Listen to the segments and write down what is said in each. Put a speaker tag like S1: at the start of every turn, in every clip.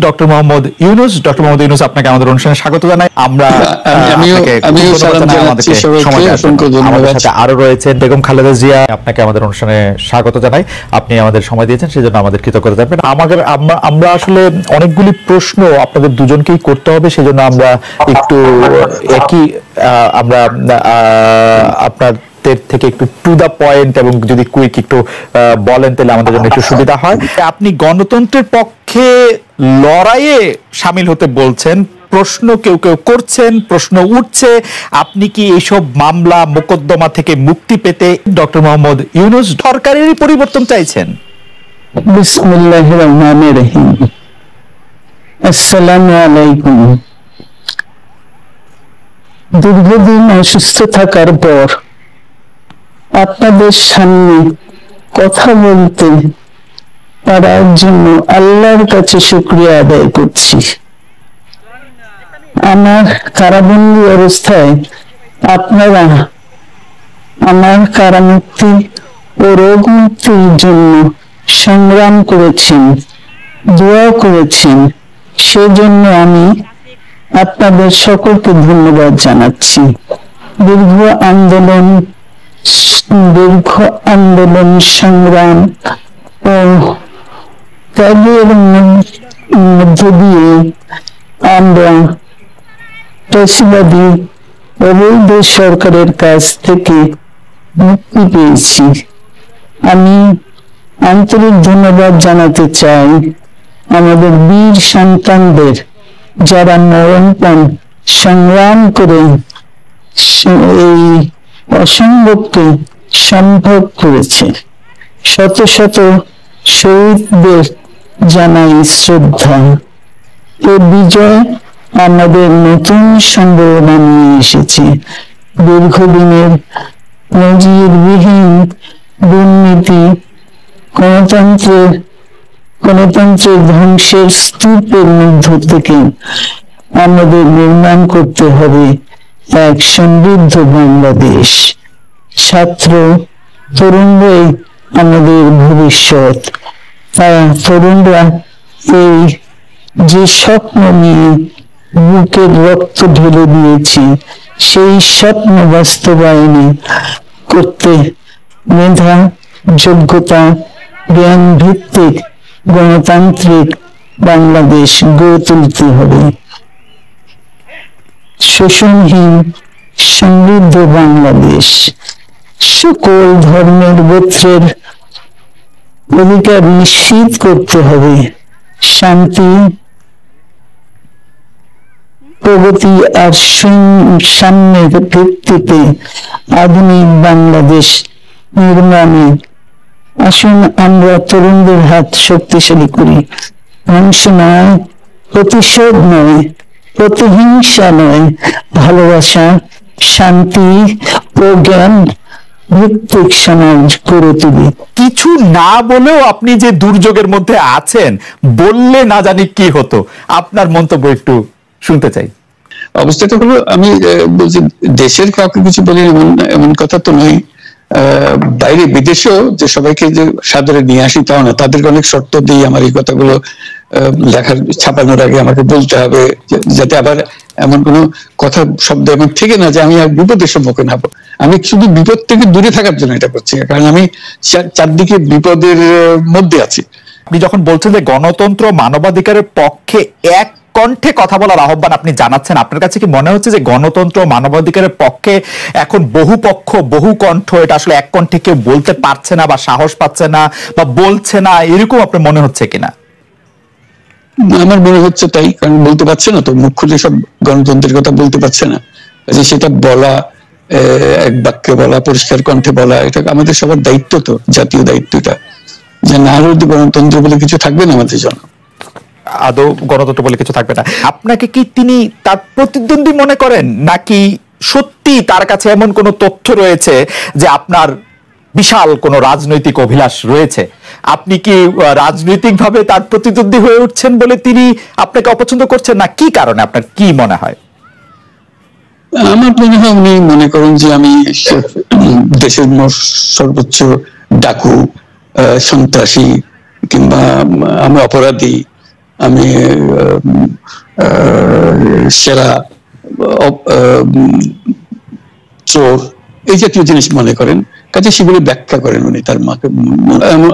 S1: Doctor Mohammad Yunus. Doctor Mohammad Yunus, আপনাকে আমাদের অনুষ্ঠানে স্বাগত জানাই। আমরা আমাদের সাথে আরো রয়েছেন বেগম খালেদা জিয়া, আপনাকে আমাদের অনুষ্ঠানে স্বাগত জানাই। আপনি আমাদের সময় দিয়েছেন, সেজন্য আমাদের কৃতজ্ঞতা জানাবেন। আমরা আসলে অনেকগুলি প্রশ্ন আপনাদের দুজনকেই করতে হবে, সেজন্য আমরা একটু আপনার থেকে একটু টু দা পয়েন্ট এবং যদি কুইক একটু বলেন তাহলে আমাদের জন্য একটু সুবিধা হয়। আপনি গণতন্ত্রের পক্ষে লড়াইয়ে শামিল হতে বলছেন, প্রশ্ন কেউ কেউ করছেন, প্রশ্ন উঠছে, আপনি কি এইসব মামলা মোকদ্দমা থেকে মুক্তি পেতে ডক্টর মোহাম্মদ ইউনূস সরকারেরই পরিবর্তন চাইছেন?
S2: বিসমিল্লাহির রহমানির রহিম। আসসালামু আলাইকুম। দীর্ঘদিন অসুস্থ থাকার পর আপনাদের সামনে কথা বলতে পারার জন্য আল্লাহর কাছে শুকরিয়া আদায় করছি। আমার কারাবন্দী অবস্থায় আপনারা আমার কারামুক্তি ও রোগ মুক্তির জন্য সংগ্রাম করেছেন, দোয়া করেছেন, সেজন্য আমি আপনাদের সকলকে ধন্যবাদ জানাচ্ছি। দীর্ঘ আন্দোলন সংগ্রাম ও ত্যাগের মধ্য দিয়ে আমরা ফ্যাসিবাদী অবৈধ সরকারের কাছ থেকে মুক্তি পেয়েছি। আমি আন্তরিক ধন্যবাদ জানাতে চাই আমাদের বীর সন্তানদের, যারা মরণপণ সংগ্রাম করে এই অসম্ভবকে সম্ভব করেছে। শত শত শহীদদের জানাই শ্রদ্ধা। এ বিজয় আমাদের নতুন সম্ভাবনা নিয়ে এসেছে। দীর্ঘদিনের নজিরবিহীন দুর্নীতি, গণতন্ত্রের ধ্বংসের স্তূপের মধ্য থেকে আমাদের নির্মাণ করতে হবে এক সমৃদ্ধ বাংলাদেশ। ছাত্র তরুণরাই আমাদের ভবিষ্যৎ। তরুণরা এই যে স্বপ্ন নিয়ে বুকের রক্ত ঢেলে দিয়েছে, সেই স্বপ্ন বাস্তবায়নে করতে মেধা, যোগ্যতা, জ্ঞান ভিত্তিক গণতান্ত্রিক বাংলাদেশ গড়ে তুলতে হবে। শোষণহীন সমৃদ্ধ বাংলাদেশ। সকল ধর্মের গোত্রের অধিকার নিশ্চিত করতে হবে। শান্তি, প্রগতি আর সাম্যের ভিত্তিতে আধুনিক বাংলাদেশ নির্মাণে আসুন আমরা তরুণদের হাত শক্তিশালী করি। ধ্বংস নয়, প্রতিশোধ নয়, প্রতিহিংসা নয়, ভালোবাসা, শান্তি ও জ্ঞান ভিত্তিক সমাজ গড়ে তুলি।
S1: কিছু না বলেও আপনি যে দুর্যোগের মধ্যে আছেন, বললে না জানি কি হতো, আপনার মন্তব্য একটু শুনতে চাই।
S3: অবস্থাটা হলো, আমি বলছি দেশের কাউকে কিছু বলি এমন কথা তো নয়। বাইরে বিদেশেও যে সবাইকে যে সাদরে নিয়ে আসি তাও না, তাদেরকে অনেক শর্ত দিই আমার এই কথাগুলো লেখার ছাপানোর আগে আমাকে বলতে হবে, যাতে আবার এমন কোনো কথা শব্দ এমন থেকে না যে আমি আর বিপদের সম্মুখীন হবো। আমি শুধু বিপদ থেকে দূরে থাকার জন্য এটা করছি, কারণ আমি চারদিকে বিপদের মধ্যে আছি।
S1: আপনি যখন বলছেন যে গণতন্ত্র মানবাধিকারের পক্ষে এক কণ্ঠে কথা বলার আহ্বান আপনি জানাচ্ছেন, আপনার কাছে কি মনে হচ্ছে যে গণতন্ত্র মানবাধিকারের পক্ষে এখন বহু পক্ষ বহু কণ্ঠ, এটা আসলে এক কণ্ঠে কেউ বলতে পারছে না বা সাহস পাচ্ছে না বা বলছে না, এরকম আপনার মনে হচ্ছে কিনা?
S3: আমার মনে হচ্ছে তাই, কারণ বলতে পারছে না তো, মুখ খুলে সব গণতন্ত্রের কথা বলতে পারছে না। সেটা বলা, এক বাক্যে বলা, পরিষ্কার কণ্ঠে বলা, এটা আমাদের সবার দায়িত্ব, তো জাতীয় দায়িত্বটা, যে না হলে গণতন্ত্র বলে কিছু থাকবে না আমাদের জন্য,
S1: আদৌ গণতন্ত্র বলে কিছু থাকবে না। আপনাকে কি তিনি তার প্রতিদ্বন্দ্বী মনে করেন, নাকি সত্যি তার কাছে এমন কোন তথ্য রয়েছে যে আপনার বিশাল কোন রাজনৈতিক অভিলাষ রয়েছে? আপনি কি রাজনৈতিকভাবে তার প্রতিদ্বন্দ্বী হয়ে উঠছেন বলে তিনি আপনাকে অপছন্দ করছেন, না কি কারণে, আপনার কি মনে হয়?
S3: আমার মনে হয় উনি মনে করেন যে আমি দেশের সর্বোচ্চ ডাকু, সন্ত্রাসী, কিংবা আমি অপরাধী, আমি সেরা চোর, এই জাতীয় জিনিস মনে করেন, কাজে সেগুলো ব্যাখ্যা করেন উনি তার মাকে,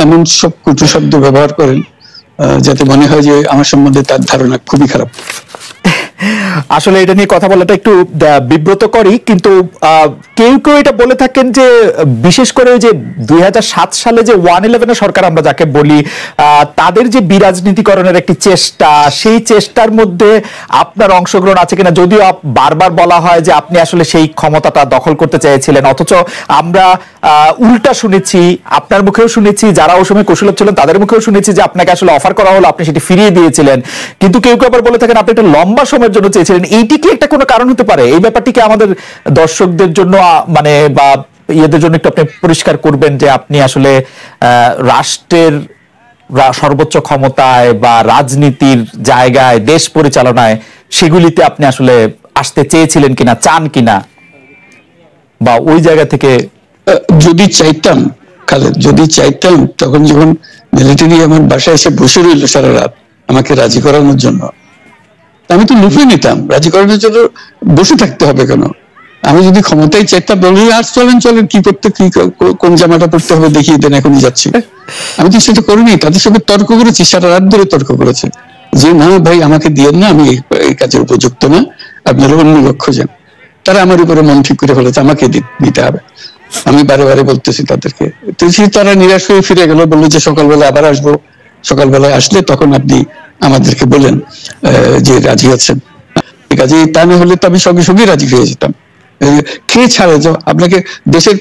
S3: এমন সব কটু শব্দ ব্যবহার করেন যাতে মনে হয় যে আমার সম্বন্ধে তার ধারণা খুবই খারাপ।
S1: আসলে এটা নিয়ে কথা বলাটা একটু বিব্রতকরই, কিন্তু কেউ কেউ এটা বলে থাকেন যে বিশেষ করে যে 2007 সালে যে 111 সরকার আমরা যাকে বলি, তাদের যে বিরাজনীতিকরণের একটি চেষ্টা, সেই চেষ্টার মধ্যে আপনার অংশগ্রহণ আছে কিনা। যদিও বারবার বলা হয় যে আপনি আসলে সেই ক্ষমতাটা দখল করতে চেয়েছিলেন, অথচ আমরা উল্টা শুনেছি, আপনার মুখেও শুনেছি, যারা ওই সময় কৌশলক ছিলেন তাদের মুখেও শুনেছি যে আপনাকে আসলে অফার করা হলো, আপনি সেটি ফিরিয়ে দিয়েছিলেন। কিন্তু কেউ কেউ আবার বলে থাকেন আপনি একটা লম্বা সময়ের জন্য চেয়েছিলেন। এইটি কি একটা কোনো কারণ হতে পারে? এই ব্যাপারটি কি আমাদের দর্শকদের জন্য মানে বা ইয়েদের জন্য একটু আপনি পরিষ্কার করবেন যে আপনি আসলে রাষ্ট্রের সর্বোচ্চ ক্ষমতায় বা রাজনীতির জায়গায়, দেশ পরিচালনায়, সেগুলিতে আপনি আসলে আসতে চেয়েছিলেন কিনা, চান কিনা, বা ওই জায়গা থেকে?
S3: যদি চাইতাম খালেদ, যদি চাইতাম, তখন যখন মিলিটারি আমার বাসায় এসে বসে রইল সারা রাত আমাকে রাজি করানোর জন্য, আমি তো লুফে নিতাম। রাজি করানোর জন্য বসে থাকতে হবে কেন? আমি যদি ক্ষমতায় চাইতাম, বলি আর চলেন চলেন, কি করতে, কি কোন জামাটা পড়তে হবে দেখিয়ে দেন, এখনই যাচ্ছি। আমি তো সেটা করিনি, তাদের সঙ্গে তর্ক করেছি, সারা রাত ধরে তর্ক করেছে যে না ভাই আমাকে দিয়েন না, আমি এই কাজের উপযুক্ত না, আপনারা অন্য লক্ষ্য যান। তারা আমার উপরে মন ঠিক করে ফেলেছে আমাকে দিতে হবে। আমি বারে বারে বলতেছি তাদেরকে, তারা নিরাশ হয়ে ফিরে গেল, বললো যে সকালবেলা আবার আসবো, সকালবেলায় আসলে তখন আপনি আমাদেরকে বলেন যে রাজি আছেন। কাজে তা না হলে তো আমি সঙ্গে সঙ্গে রাজি হয়ে যেতাম। খেয়ে ছাড়ে আপনাকে দেশের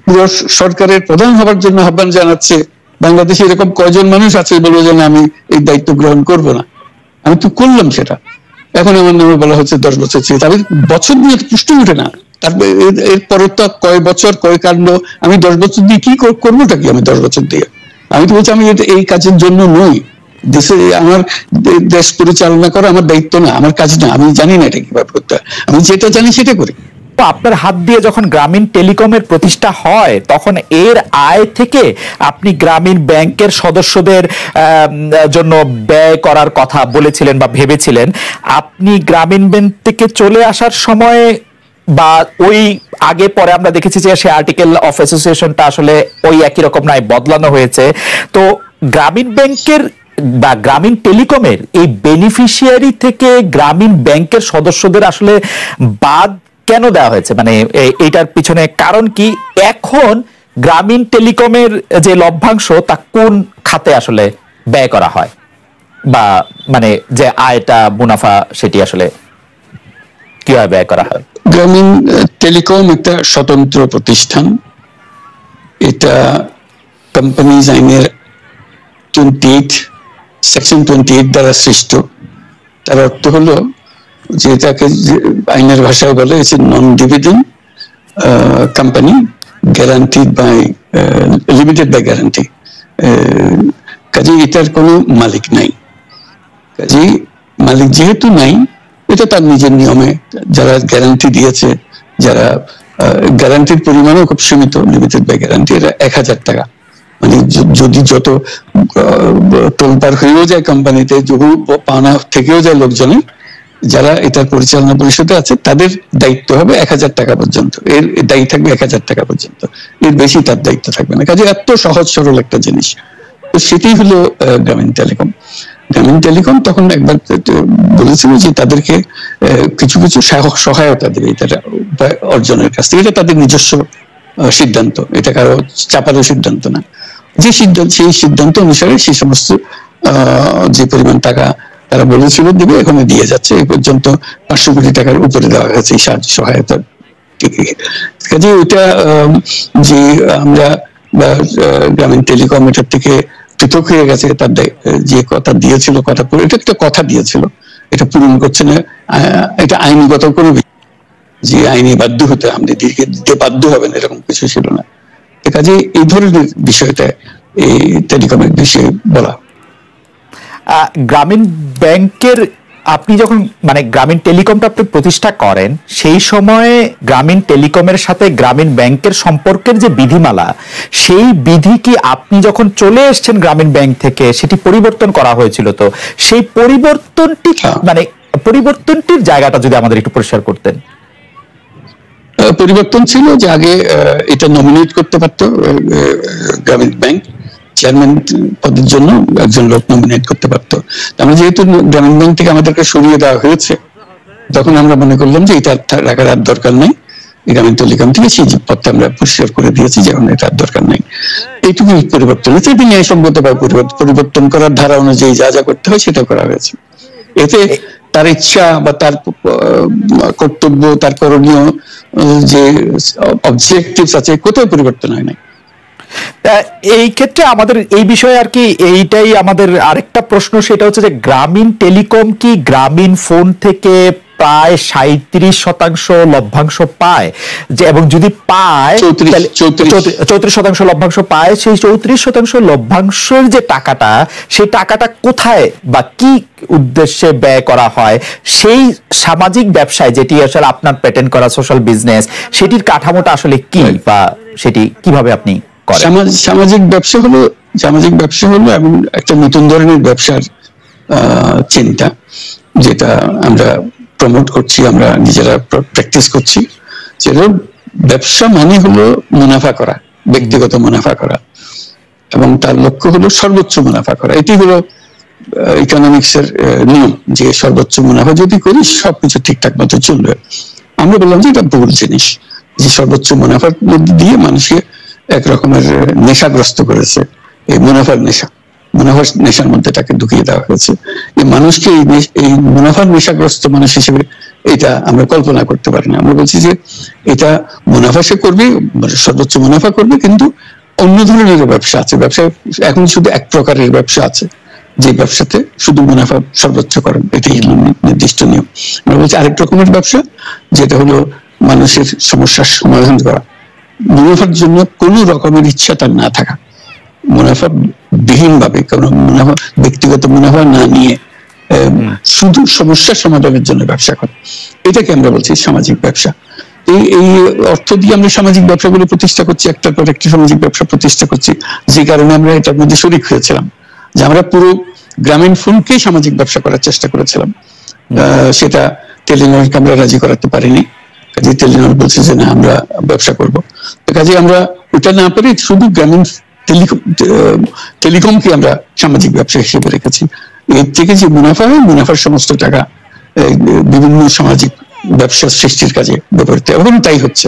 S3: পুরো সরকারের প্রধান হবার জন্য আহ্বান জানাচ্ছে, বাংলাদেশে এরকম কয়জন মানুষ আছে বলবো যে আমি এই দায়িত্ব গ্রহণ করব না। আমি তো করলাম সেটা, এখন আমার নামে বলা হচ্ছে 10 বছর চেয়ে। আমি বছর দিয়ে পুষ্ট উঠে না, তারপরে এরপরে তো কয় বছর কয় কাণ্ড। আমি 10 বছর দিয়ে কি করবোটা কি? আমি 10 বছর দিয়ে, আমি তো বলছি আমি এই কাজের জন্য নই। দেশে আমার দেশ পরিচালনা করা আমার দায়িত্ব না, আমার কাজ না, আমি জানি না এটা কিভাবে করতে হয়, আমি যেটা জানি সেটা করি।
S1: আপনার হাত দিয়ে যখন গ্রামীণ টেলিকমের প্রতিষ্ঠা হয়, তখন এর আয় থেকে আপনি গ্রামীণ ব্যাংকের সদস্যদের জন্য ব্যয় করার কথা বলেছিলেন বা ভেবেছিলেন। আপনি গ্রামীণ ব্যাংক থেকে চলে আসার সময় বা ওই আগে পরে আমরা দেখেছি যে সে আর্টিকেল অফ অ্যাসোসিয়েশনটা আসলে ওই একই রকম নয়, বদলানো হয়েছে। তো গ্রামীণ ব্যাংকের বা গ্রামীণ টেলিকমের এই বেনিফিশিয়ারি থেকে গ্রামীণ ব্যাংকের সদস্যদের আসলে বাদ কেন দেওয়া হয়েছে? মানে এইটার পিছনে কারণ কি? এখন গ্রামীণ টেলিকমের যে লভ্যাংশ তা কোন খাতে আসলে ব্যয় করা হয়, বা মানে যে আয়টা, মুনাফা, সেটি আসলে কিভাবে ব্যয় করা হয়?
S3: গ্রামীণ টেলিকম একটা স্বতন্ত্র প্রতিষ্ঠান। এটা কোম্পানিজ আইনের 28 সেকশন 28 দ্বারা সৃষ্ট। তার অর্থ হলো যে এটাকে আইনের ভাষায় বলে non dividend company, guaranteed by limited by guarantee. কাজে এটার কোনো মালিক নাই। কাজে মালিক যেহেতু নাই, এটা তার নিজের নিয়মে যারা গ্যারান্টি দিয়েছে, যারা গ্যারান্টির পরিমাণও খুব সীমিত, লিমিটেড বাই গ্যারান্টি, এটা 1000 টাকা। মানে যদি যত টোলপার হয়েও যায় কোম্পানিতে, বহু পাওনা থেকেও যায় লোকজনের, যারা এটার পরিচালনা পরিষদে আছে তাদের দায়িত্ব হবে 1000 টাকা পর্যন্ত, এর দায়ী থাকবে 1000 টাকা পর্যন্ত, এর বেশি তার দায়িত্ব থাকবে না। কাজে এত সহজ সরল একটা জিনিস। তো সেটাই হলো গ্রামীণ টেলিকম। গ্রামীণ টেলিকম তখন একবার বলেছিল যে তাদেরকে কিছু কিছু সহায়তা দেবে এটা অর্জনের কাছ থেকে। এটা তাদের নিজস্ব সিদ্ধান্ত, এটা কারো চাপারও সিদ্ধান্ত না। সেই সিদ্ধান্ত অনুসারে সেই সমস্ত যে পরিমাণ টাকা তারা বলেছিল দেবে, এখানে দিয়ে যাচ্ছে। এই পর্যন্ত 500 কোটি টাকার উপরে দেওয়া হয়েছে এই সাহায্য সহায়তা। কাজে ওইটা যে আমরা গ্রামীণ টেলিকম এটার থেকে পৃথক হয়ে গেছে, তার যে কথা দিয়েছিল, কথা করে এটা একটা কথা দিয়েছিল, এটা পূরণ করছে না। এটা আইনগত কোনো যে আইনি বাধ্য হতে আপনি দিতে বাধ্য হবেন এরকম কিছু ছিল না। কাজে এই ধরনের বিষয়টা এই টেলিকমের বিষয়ে বলা।
S1: গ্রামীণ ব্যাংকের আপনি যখন মানে গ্রামীণ টেলিকমটা আপনি প্রতিষ্ঠা করেন, সেই সময়ে গ্রামীণ টেলিকমের সাথে গ্রামীণ ব্যাংকের সম্পর্কের যে বিধিমালা, সেই বিধি কি আপনি যখন চলে এসেছেন গ্রামীণ ব্যাংক থেকে সেটি পরিবর্তন করা হয়েছিল? তো সেই পরিবর্তনটি মানে পরিবর্তনটির জায়গাটা যদি আমাদের একটু পরিষ্কার করতেন।
S3: পরিবর্তন ছিল যে আগে এটা নমিনেট করতে পারতো গ্রামীণ ব্যাংক, চেয়ারম্যান পদের জন্য একজন লোক নমিনেট করতে পারতো। আমরা যেহেতু গ্রামীণ ব্যাংক থেকে আমাদেরকে সরিয়ে দেওয়া হয়েছে, তখন আমরা মনে করলাম যে এটা রাখার আর দরকার নেই, গ্রামীণ টেলিকম থেকে সেই পদটা আমরা পরিষ্কার করে দিয়েছি, যেমন এটা আর দরকার নেই। এইটুকু পরিবর্তন হয়েছে। এটি ন্যায়সঙ্গতভাবে পরিবর্তন করার ধারা অনুযায়ী যা যা করতে হয় সেটা করা হয়েছে। এতে তার ইচ্ছা বা তার কর্তব্য, তার করণীয় যে অবজেক্টিভস আছে, কোথাও পরিবর্তন হয় নাই।
S1: এই ক্ষেত্রে আমাদের এই বিষয়ে আর কি এইটাই আমাদের আরেকটা প্রশ্ন, সেটা হচ্ছে যে গ্রামীণ টেলিকম কি গ্রামীণ ফোন থেকে প্রায় 37% লভ্যাংশ পায়, যে এবং যদি পায় 34% লভ্যাংশ পায়, সেই 34% লভ্যাংশের যে টাকাটা, সেই টাকাটা কোথায় বা কি উদ্দেশ্যে ব্যয় করা হয়? সেই সামাজিক ব্যবসায় যেটি আসলে আপনার প্যাটার্ন করা সোশ্যাল বিজনেস, সেটির কাঠামোটা আসলে কি বা সেটি কিভাবে আপনি করেন?
S3: সামাজিক ব্যবসা হলো এমন একটা নতুন ধরনের ব্যবসার চিন্তা, যেটা আমরা প্রমোট করছি, আমরা নিজেরা প্র্যাকটিস করছি। যেটা ব্যবসা মানে হলো মুনাফা করা, ব্যক্তিগত মুনাফা করা, এবং তার লক্ষ্য হলো সর্বোচ্চ মুনাফা করা। এটি হলো ইকোনমিক্স এর নিয়ম, যে সর্বোচ্চ মুনাফা যদি করি সবকিছু ঠিকঠাক মতো চলবে। আমরা বললাম যে এটা ভুল জিনিস, যে সর্বোচ্চ মুনাফার মধ্যে দিয়ে মানুষকে এক রকমের নেশাগ্রস্ত করেছে। এই মুনাফার নেশার মধ্যে তাকে ঢুকিয়ে দেওয়া হয়েছে। এই মানুষকে এই মুনাফার নেশাগ্রস্ত মানুষ হিসেবে এটা আমরা কল্পনা করতে পারি না। আমরা বলছি যে এটা মুনাফা সে করবে, সর্বোচ্চ মুনাফা করবে, কিন্তু অন্য ধরনের ব্যবসা আছে। ব্যবসা এখন শুধু এক প্রকারের ব্যবসা আছে, যে ব্যবসাতে শুধু মুনাফা সর্বোচ্চকরণ, এটাই নির্দিষ্ট নিয়ম। আমরা বলছি আরেক রকমের ব্যবসা, যেটা হলো মানুষের সমস্যার সমাধান করা, মুনাফার জন্য কোন রকমের ইচ্ছা তার না থাকা, মুনাফা বিহীন ভাবে, কারণ মুনাফা ব্যক্তিগত মুনাফা না নিয়ে শুধু সমস্যার সমাধানের জন্য ব্যবসা করে, এটাকে আমরা বলছি সামাজিক ব্যবসা। এই অর্থ দিয়ে আমরা সামাজিক ব্যবসাগুলো প্রতিষ্ঠা করছি, একটার পর একটি সামাজিক ব্যবসা প্রতিষ্ঠা করছি, যে কারণে আমরা এটার মধ্যে শরিক হয়েছিলাম। যে আমরা পুরো গ্রামীণ ফোনকেই সামাজিক ব্যবসা করার চেষ্টা করেছিলাম, সেটা টেলিনরকে আমরা রাজি করাতে পারিনি। কাজে টেলিনর বলছে যে না, আমরা ব্যবসা করব। কাজে আমরা ওটা না পারি, শুধু গ্রামীণ টেলিকমকে আমরা সামাজিক ব্যবসা হিসেবে রেখেছি। এর থেকে যে মুনাফা হয়, মুনাফার সমস্ত টাকা বিভিন্ন সামাজিক ব্যবসা সৃষ্টির কাজে ব্যবহৃত, এবং তাই হচ্ছে।